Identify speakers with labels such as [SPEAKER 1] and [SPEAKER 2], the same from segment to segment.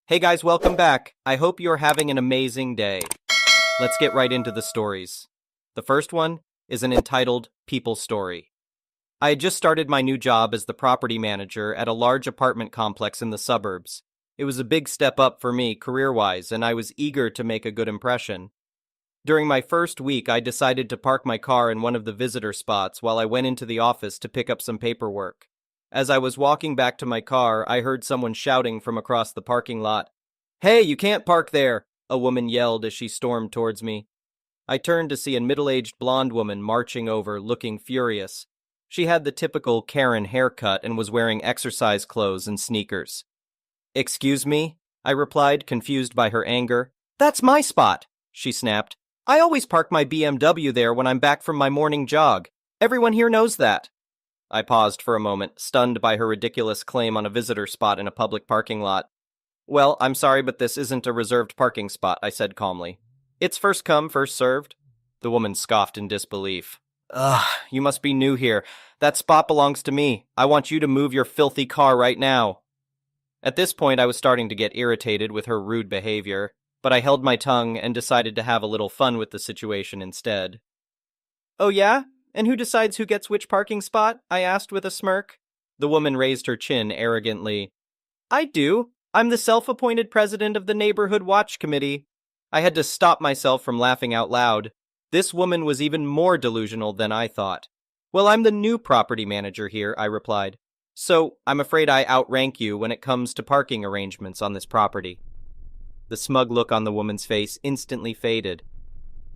[SPEAKER 1] Hey guys, welcome back. I hope you're having an amazing day. Let's get right into the stories. The first one is an entitled People Story. I had just started my new job as the property manager at a large apartment complex in the suburbs. It was a big step up for me career-wise, and I was eager to make a good impression. During my first week, I decided to park my car in one of the visitor spots while I went into the office to pick up some paperwork. As I was walking back to my car, I heard someone shouting from across the parking lot. "Hey, you can't park there!" a woman yelled as she stormed towards me. I turned to see a middle-aged blonde woman marching over, looking furious. She had the typical Karen haircut and was wearing exercise clothes and sneakers. "Excuse me?" I replied, confused by her anger. "That's my spot," she snapped. "I always park my BMW there when I'm back from my morning jog. Everyone here knows that." I paused for a moment, stunned by her ridiculous claim on a visitor spot in a public parking lot. "Well, I'm sorry, but this isn't a reserved parking spot," I said calmly. "It's first come, first served." The woman scoffed in disbelief. "Ugh, you must be new here. That spot belongs to me. I want you to move your filthy car right now." At this point, I was starting to get irritated with her rude behavior, but I held my tongue and decided to have a little fun with the situation instead. "Oh yeah? And who decides who gets which parking spot?" I asked with a smirk. The woman raised her chin arrogantly. "I do. I'm the self-appointed president of the Neighborhood Watch Committee." I had to stop myself from laughing out loud. This woman was even more delusional than I thought. "Well, I'm the new property manager here," I replied. "So, I'm afraid I outrank you when it comes to parking arrangements on this property." The smug look on the woman's face instantly faded.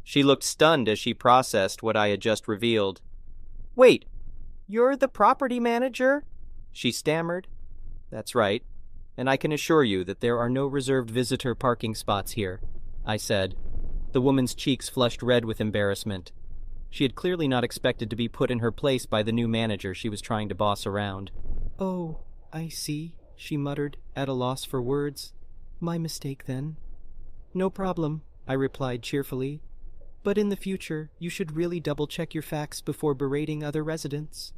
[SPEAKER 1] She looked stunned as she processed what I had just revealed. "Wait, you're the property manager?" she stammered. "That's right. And I can assure you that there are no reserved visitor parking spots here," I said. The woman's cheeks flushed red with embarrassment. She had clearly not expected to be put in her place by the new manager she was trying to boss around. "Oh, I see," she muttered, at a loss for words. "My mistake, then." "No problem," I replied cheerfully. "But in the future, you should really double-check your facts before berating other residents."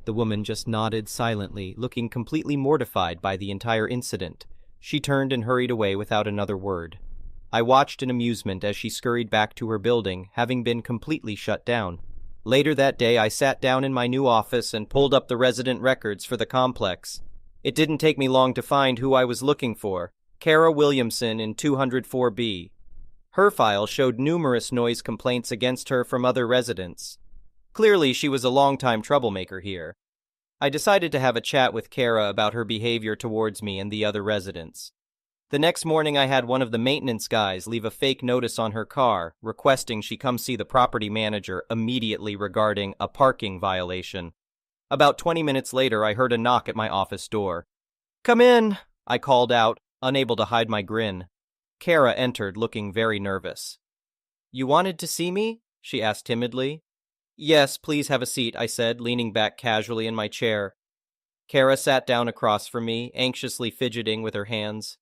[SPEAKER 1] The woman just nodded silently, looking completely mortified by the entire incident. She turned and hurried away without another word. I watched in amusement as she scurried back to her building, having been completely shut down. Later that day, I sat down in my new office and pulled up the resident records for the complex. It didn't take me long to find who I was looking for: Kara Williamson in 204B. Her file showed numerous noise complaints against her from other residents. Clearly, she was a longtime troublemaker here. I decided to have a chat with Kara about her behavior towards me and the other residents. The next morning, I had one of the maintenance guys leave a fake notice on her car, requesting she come see the property manager immediately regarding a parking violation. About 20 minutes later, I heard a knock at my office door. "Come in," I called out, unable to hide my grin. Kara entered, looking very nervous. "You wanted to see me?" she asked timidly. "Yes, please have a seat," I said, leaning back casually in my chair. Kara sat down across from me, anxiously fidgeting with her hands.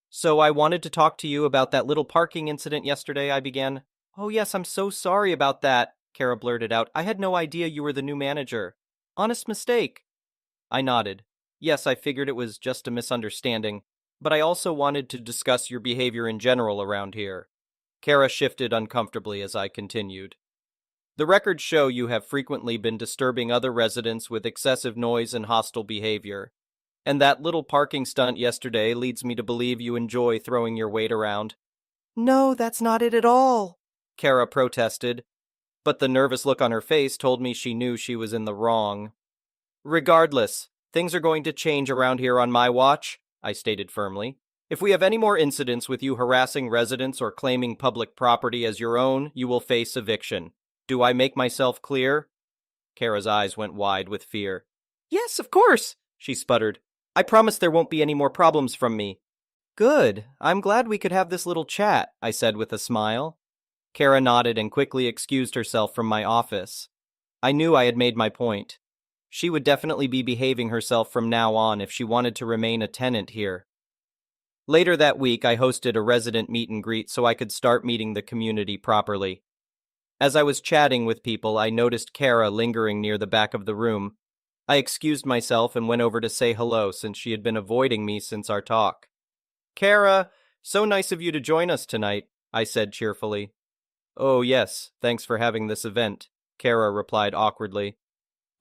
[SPEAKER 1] "So I wanted to talk to you about that little parking incident yesterday," I began. "Oh yes, I'm so sorry about that," Kara blurted out. "I had no idea you were the new manager. Honest mistake." I nodded. "Yes, I figured it was just a misunderstanding, but I also wanted to discuss your behavior in general around here." Kara shifted uncomfortably as I continued. "The records show you have frequently been disturbing other residents with excessive noise and hostile behavior. And that little parking stunt yesterday leads me to believe you enjoy throwing your weight around." "No, that's not it at all," Kara protested, but the nervous look on her face told me she knew she was in the wrong. "Regardless, things are going to change around here on my watch," I stated firmly. "If we have any more incidents with you harassing residents or claiming public property as your own, you will face eviction. Do I make myself clear?" Kara's eyes went wide with fear. "Yes, of course," she sputtered. "I promise there won't be any more problems from me." "Good. I'm glad we could have this little chat," I said with a smile. Kara nodded and quickly excused herself from my office. I knew I had made my point. She would definitely be behaving herself from now on if she wanted to remain a tenant here. Later that week, I hosted a resident meet and greet so I could start meeting the community properly. As I was chatting with people, I noticed Kara lingering near the back of the room. I excused myself and went over to say hello since she had been avoiding me since our talk. Kara, so nice of you to join us tonight, I said cheerfully. Oh, yes, thanks for having this event, Kara replied awkwardly.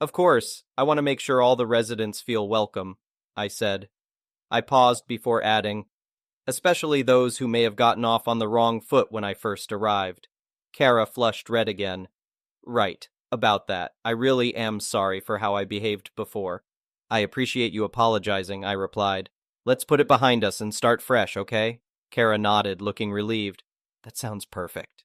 [SPEAKER 1] Of course, I want to make sure all the residents feel welcome, I said. I paused before adding, especially those who may have gotten off on the wrong foot when I first arrived. Kara flushed red again. Right, about that. I really am sorry for how I behaved before. I appreciate you apologizing, I replied. Let's put it behind us and start fresh, okay? Kara nodded, looking relieved. That sounds perfect.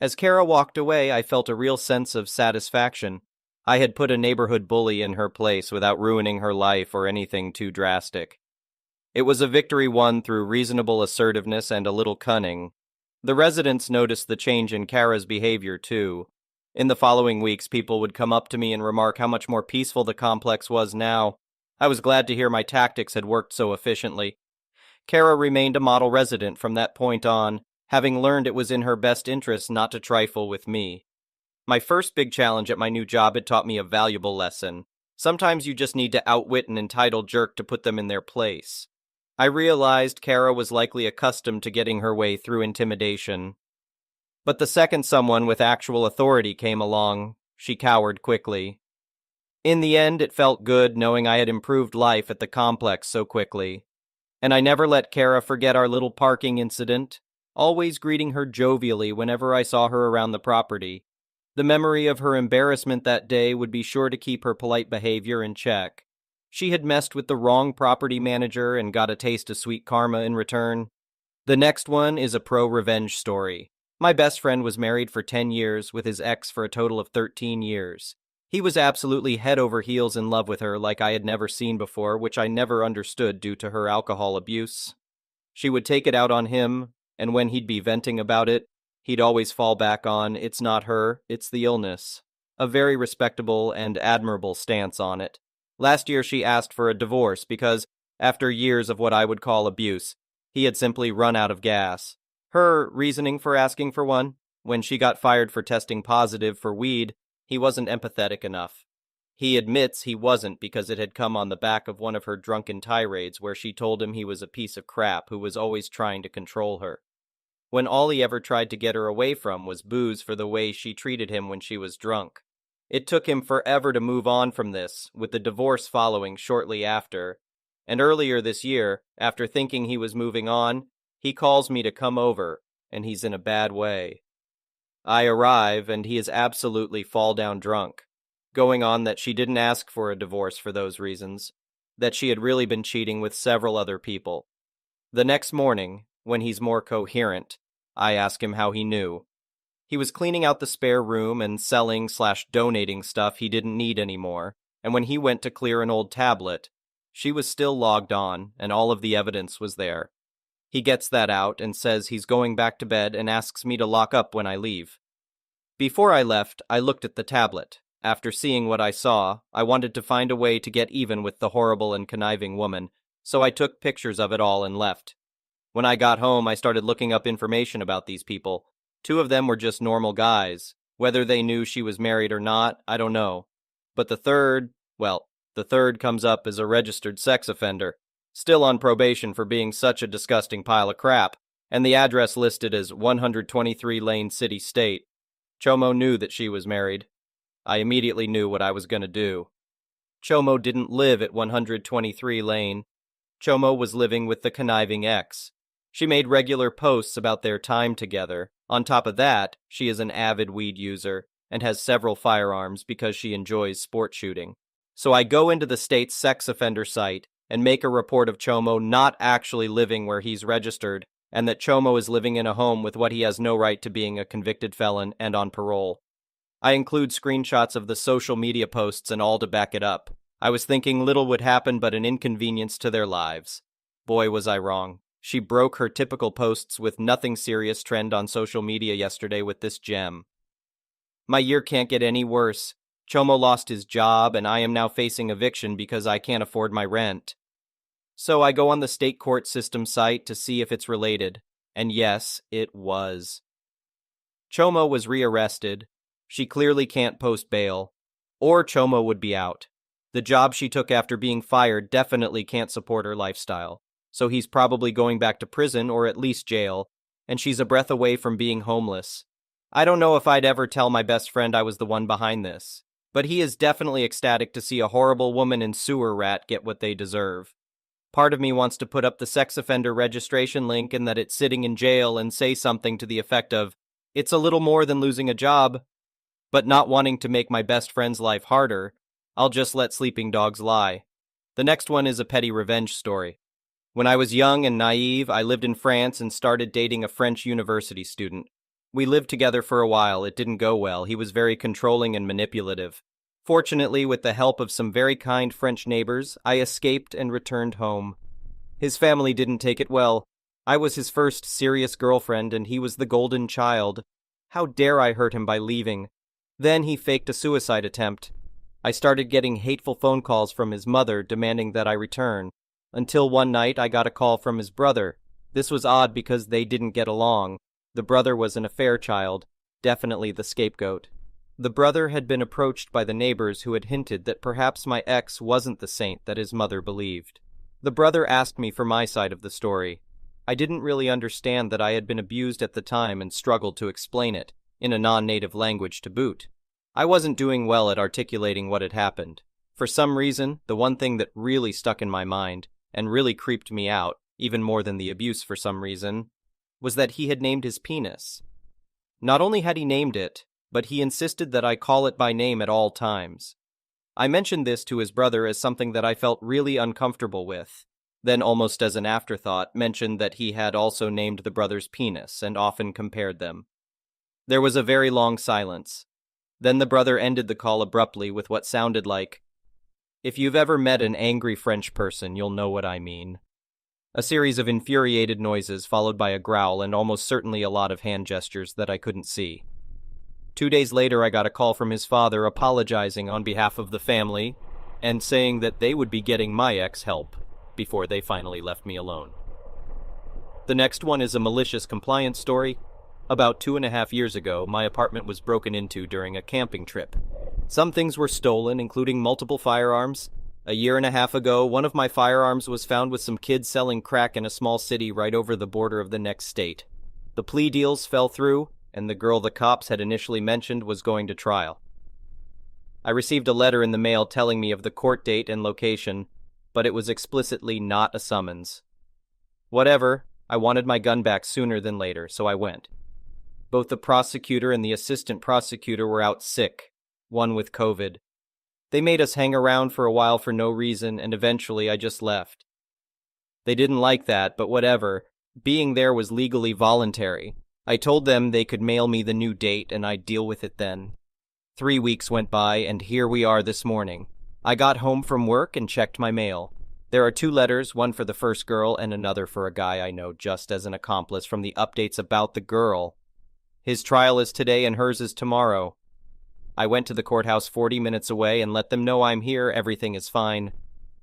[SPEAKER 1] As Kara walked away, I felt a real sense of satisfaction. I had put a neighborhood bully in her place without ruining her life or anything too drastic. It was a victory won through reasonable assertiveness and a little cunning. The residents noticed the change in Kara's behavior, too. In the following weeks, people would come up to me and remark how much more peaceful the complex was now. I was glad to hear my tactics had worked so efficiently. Kara remained a model resident from that point on, having learned it was in her best interest not to trifle with me. My first big challenge at my new job had taught me a valuable lesson. Sometimes you just need to outwit an entitled jerk to put them in their place. I realized Kara was likely accustomed to getting her way through intimidation. But the second someone with actual authority came along, she cowered quickly. In the end, it felt good knowing I had improved life at the complex so quickly. And I never let Kara forget our little parking incident, always greeting her jovially whenever I saw her around the property. The memory of her embarrassment that day would be sure to keep her polite behavior in check. She had messed with the wrong property manager and got a taste of sweet karma in return. The next one is a pro-revenge story. My best friend was married for 10 years with his ex for a total of 13 years. He was absolutely head over heels in love with her like I had never seen before, which I never understood due to her alcohol abuse. She would take it out on him, and when he'd be venting about it, he'd always fall back on, it's not her, it's the illness. A very respectable and admirable stance on it. Last year she asked for a divorce because, after years of what I would call abuse, he had simply run out of gas. Her reasoning for asking for one? When she got fired for testing positive for weed, he wasn't empathetic enough. He admits he wasn't because it had come on the back of one of her drunken tirades where she told him he was a piece of crap who was always trying to control her. When all he ever tried to get her away from was booze for the way she treated him when she was drunk. It took him forever to move on from this, with the divorce following shortly after. And earlier this year, after thinking he was moving on, he calls me to come over, and he's in a bad way. I arrive, and he is absolutely fall-down drunk, going on that she didn't ask for a divorce for those reasons, that she had really been cheating with several other people. The next morning, when he's more coherent, I ask him how he knew. He was cleaning out the spare room and selling/donating stuff he didn't need anymore, and when he went to clear an old tablet, she was still logged on, and all of the evidence was there. He gets that out and says he's going back to bed and asks me to lock up when I leave. Before I left, I looked at the tablet. After seeing what I saw, I wanted to find a way to get even with the horrible and conniving woman, so I took pictures of it all and left. When I got home, I started looking up information about these people. 2 of them were just normal guys. Whether they knew she was married or not, I don't know. But the third comes up as a registered sex offender, still on probation for being such a disgusting pile of crap, and the address listed as 123 Lane City State. Chomo knew that she was married. I immediately knew what I was going to do. Chomo didn't live at 123 Lane. Chomo was living with the conniving ex. She made regular posts about their time together. On top of that, she is an avid weed user and has several firearms because she enjoys sport shooting. So I go into the state's sex offender site and make a report of Chomo not actually living where he's registered, and that Chomo is living in a home with what he has no right to, being a convicted felon and on parole. I include screenshots of the social media posts and all to back it up. I was thinking little would happen but an inconvenience to their lives. Boy, was I wrong. She broke her typical posts with nothing serious trend on social media yesterday with this gem. My year can't get any worse. Chomo lost his job, and I am now facing eviction because I can't afford my rent. So I go on the state court system site to see if it's related, and yes, it was. Chomo was rearrested. She clearly can't post bail, or Chomo would be out. The job she took after being fired definitely can't support her lifestyle. so he's probably going back to prison or at least jail, and she's a breath away from being homeless. I don't know if I'd ever tell my best friend I was the one behind this, but he is definitely ecstatic to see a horrible woman and sewer rat get what they deserve. Part of me wants to put up the sex offender registration link and that it's sitting in jail and say something to the effect of, "It's a little more than losing a job," but not wanting to make my best friend's life harder, I'll just let sleeping dogs lie. The next one is a petty revenge story. When I was young and naive, I lived in France and started dating a French university student. We lived together for a while. It didn't go well. He was very controlling and manipulative. Fortunately, with the help of some very kind French neighbors, I escaped and returned home. His family didn't take it well. I was his first serious girlfriend, and he was the golden child. How dare I hurt him by leaving? Then he faked a suicide attempt. I started getting hateful phone calls from his mother demanding that I return, until one night I got a call from his brother. This was odd because they didn't get along. The brother was an affair child, definitely the scapegoat. The brother had been approached by the neighbors who had hinted that perhaps my ex wasn't the saint that his mother believed. The brother asked me for my side of the story. I didn't really understand that I had been abused at the time and struggled to explain it, in a non-native language to boot. I wasn't doing well at articulating what had happened. For some reason, the one thing that really stuck in my mind, and really creeped me out, even more than the abuse for some reason, was that he had named his penis. Not only had he named it, but he insisted that I call it by name at all times. I mentioned this to his brother as something that I felt really uncomfortable with, then almost as an afterthought mentioned that he had also named the brother's penis and often compared them. There was a very long silence. Then the brother ended the call abruptly with what sounded like, "If you've ever met an angry French person, you'll know what I mean." A series of infuriated noises followed by a growl and almost certainly a lot of hand gestures that I couldn't see. 2 days later, I got a call from his father apologizing on behalf of the family and saying that they would be getting my ex help before they finally left me alone. The next one is a malicious compliance story. About 2.5 years ago, my apartment was broken into during a camping trip. Some things were stolen, including multiple firearms. A year and a half ago, one of my firearms was found with some kids selling crack in a small city right over the border of the next state. The plea deals fell through, and the girl the cops had initially mentioned was going to trial. I received a letter in the mail telling me of the court date and location, but it was explicitly not a summons. Whatever, I wanted my gun back sooner than later, so I went. Both the prosecutor and the assistant prosecutor were out sick, one with COVID. They made us hang around for a while for no reason, and eventually I just left. They didn't like that, but whatever. Being there was legally voluntary. I told them they could mail me the new date and I'd deal with it then. 3 weeks went by, and here we are this morning. I got home from work and checked my mail. There are 2 letters, one for the first girl and another for a guy I know just as an accomplice from the updates about the girl. His trial is today and hers is tomorrow. I went to the courthouse 40 minutes away and let them know I'm here, everything is fine.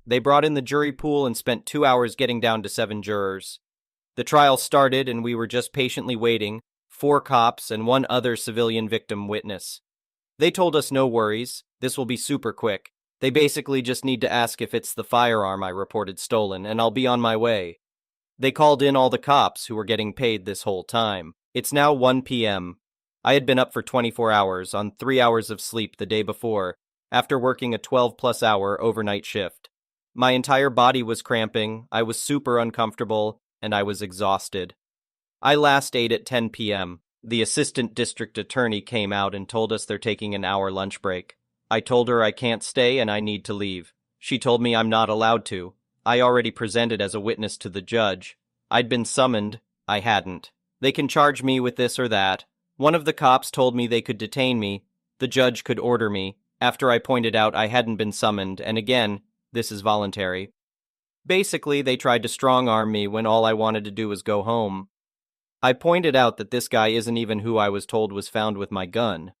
[SPEAKER 1] They brought in the jury pool and spent 2 hours getting down to 7 jurors. The trial started and we were just patiently waiting, 4 cops and 1 other civilian victim witness. They told us no worries, this will be super quick. They basically just need to ask if it's the firearm I reported stolen and I'll be on my way. They called in all the cops who were getting paid this whole time. It's now 1 p.m. I had been up for 24 hours on 3 hours of sleep the day before, after working a 12-plus hour overnight shift. My entire body was cramping, I was super uncomfortable, and I was exhausted. I last ate at 10 p.m. The assistant district attorney came out and told us they're taking an hour lunch break. I told her I can't stay and I need to leave. She told me I'm not allowed to. I already presented as a witness to the judge. I'd been summoned. I hadn't. They can charge me with this or that. One of the cops told me they could detain me. The judge could order me, after I pointed out I hadn't been summoned, and again, this is voluntary. Basically, they tried to strong-arm me when all I wanted to do was go home. I pointed out that this guy isn't even who I was told was found with my gun.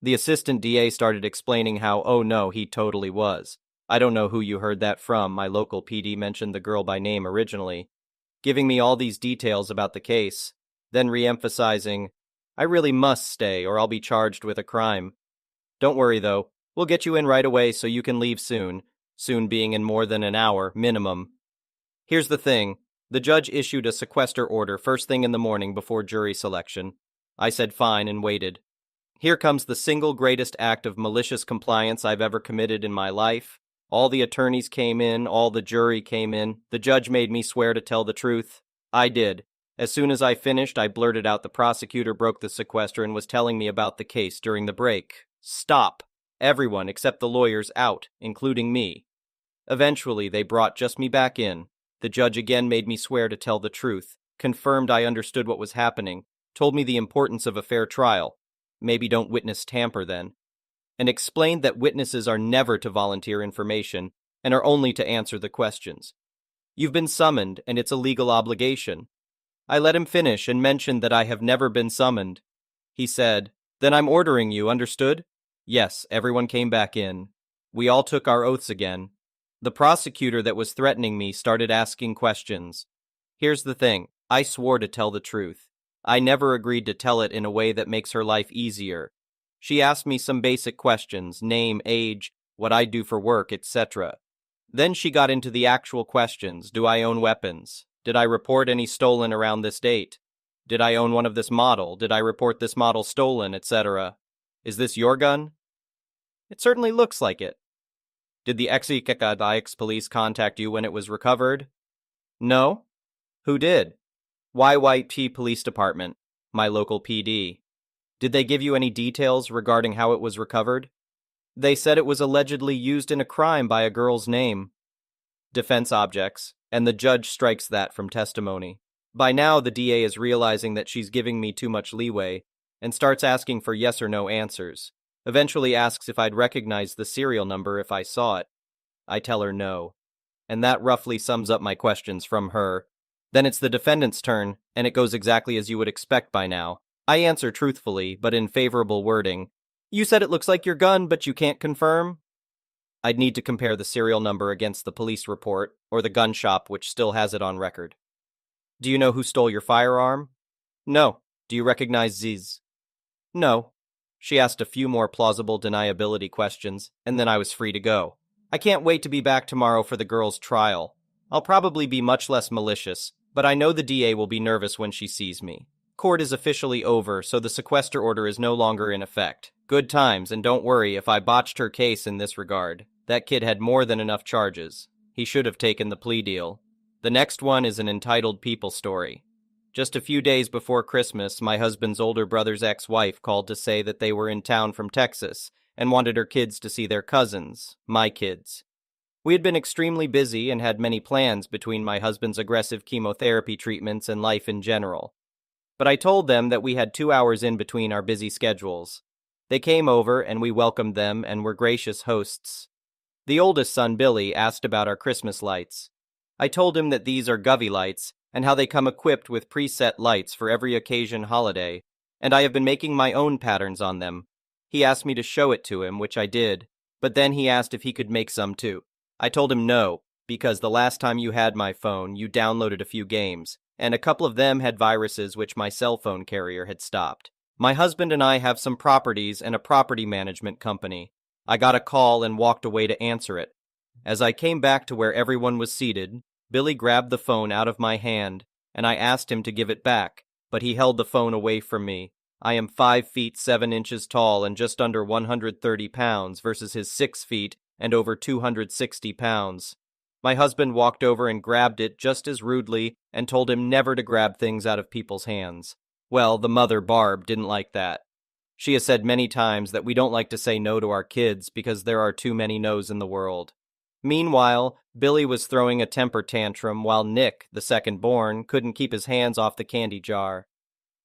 [SPEAKER 1] The assistant DA started explaining how, oh no, he totally was. I don't know who you heard that from, my local PD mentioned the girl by name originally, giving me all these details about the case, then re-emphasizing, I really must stay or I'll be charged with a crime. Don't worry though, we'll get you in right away so you can leave soon being in more than an hour, minimum. Here's the thing, The judge issued a sequester order first thing in the morning before jury selection. I said fine and waited. Here comes the single greatest act of malicious compliance I've ever committed in my life. All the attorneys came in, all the jury came in. The judge made me swear to tell the truth. I did. As soon as I finished, I blurted out the prosecutor broke the sequester and was telling me about the case during the break. Stop. Everyone except the lawyers out, including me. Eventually, they brought just me back in. The judge again made me swear to tell the truth, confirmed I understood what was happening, told me the importance of a fair trial. Maybe don't witness tamper then. And explained that witnesses are never to volunteer information and are only to answer the questions. You've been summoned, and it's a legal obligation. I let him finish and mentioned that I have never been summoned. He said, "Then I'm ordering you, understood?" Yes, everyone came back in. We all took our oaths again. The prosecutor that was threatening me started asking questions. Here's the thing, I swore to tell the truth. I never agreed to tell it in a way that makes her life easier. She asked me some basic questions, name, age, what I do for work, etc. Then she got into the actual questions. Do I own weapons? Did I report any stolen around this date? Did I own one of this model? Did I report this model stolen, etc.? Is this your gun? It certainly looks like it. Did the Exekadix police contact you when it was recovered? No. Who did? YYP Police Department, my local PD. Did they give you any details regarding how it was recovered? They said it was allegedly used in a crime by a girl's name. Defense objects, and the judge strikes that from testimony. By now, the DA is realizing that she's giving me too much leeway and starts asking for yes or no answers. Eventually asks if I'd recognize the serial number if I saw it. I tell her no. And that roughly sums up my questions from her. Then it's the defendant's turn, and it goes exactly as you would expect by now. I answer truthfully, but in favorable wording. You said it looks like your gun, but you can't confirm? I'd need to compare the serial number against the police report, or the gun shop which still has it on record. Do you know who stole your firearm? No. Do you recognize Ziz? No. She asked a few more plausible deniability questions, and then I was free to go. I can't wait to be back tomorrow for the girl's trial. I'll probably be much less malicious, but I know the DA will be nervous when she sees me. Court is officially over, so the sequester order is no longer in effect. Good times, and don't worry if I botched her case in this regard. That kid had more than enough charges. He should have taken the plea deal. The next one is an entitled people story. Just a few days before Christmas, my husband's older brother's ex-wife called to say that they were in town from Texas and wanted her kids to see their cousins, my kids. We had been extremely busy and had many plans between my husband's aggressive chemotherapy treatments and life in general. But I told them that we had 2 hours in between our busy schedules. They came over and we welcomed them and were gracious hosts. The oldest son, Billy, asked about our Christmas lights. I told him that these are Govey lights and how they come equipped with preset lights for every occasion holiday, and I have been making my own patterns on them. He asked me to show it to him, which I did, but then he asked if he could make some too. I told him no, because the last time you had my phone, you downloaded a few games, and a couple of them had viruses which my cell phone carrier had stopped. My husband and I have some properties and a property management company. I got a call and walked away to answer it. As I came back to where everyone was seated, Billy grabbed the phone out of my hand, and I asked him to give it back, but he held the phone away from me. I am 5 feet 7 inches tall and just under 130 pounds versus his 6 feet and over 260 pounds. My husband walked over and grabbed it just as rudely and told him never to grab things out of people's hands. Well, the mother, Barb, didn't like that. She has said many times that we don't like to say no to our kids because there are too many no's in the world. Meanwhile, Billy was throwing a temper tantrum while Nick, the second born, couldn't keep his hands off the candy jar.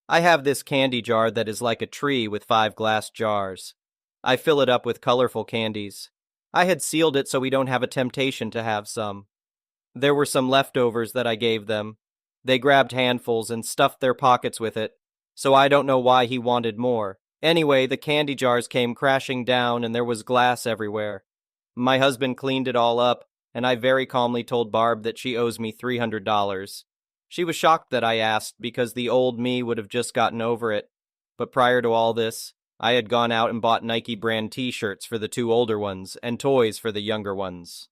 [SPEAKER 1] I have this candy jar that is like a tree with 5 glass jars. I fill it up with colorful candies. I had sealed it so we don't have a temptation to have some. There were some leftovers that I gave them. They grabbed handfuls and stuffed their pockets with it, so I don't know why he wanted more. Anyway, the candy jars came crashing down and there was glass everywhere. My husband cleaned it all up, and I very calmly told Barb that she owes me $300. She was shocked that I asked because the old me would have just gotten over it. But prior to all this, I had gone out and bought Nike brand t-shirts for the 2 older ones and toys for the younger ones.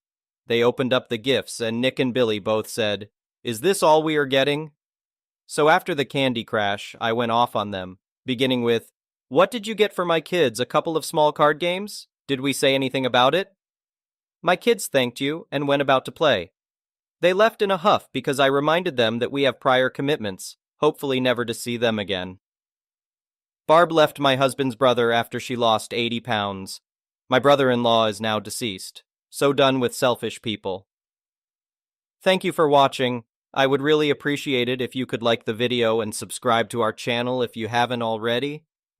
[SPEAKER 1] They opened up the gifts and Nick and Billy both said, Is this all we are getting? So after the candy crash, I went off on them, beginning with, "What did you get for my kids? A couple of small card games? Did we say anything about it?" My kids thanked you and went about to play. They left in a huff because I reminded them that we have prior commitments, hopefully never to see them again. Barb left my husband's brother after she lost 80 pounds. My brother-in-law is now deceased. So done with selfish people. Thank you for watching. I would really appreciate it if you could like the video and subscribe to our channel if you haven't already.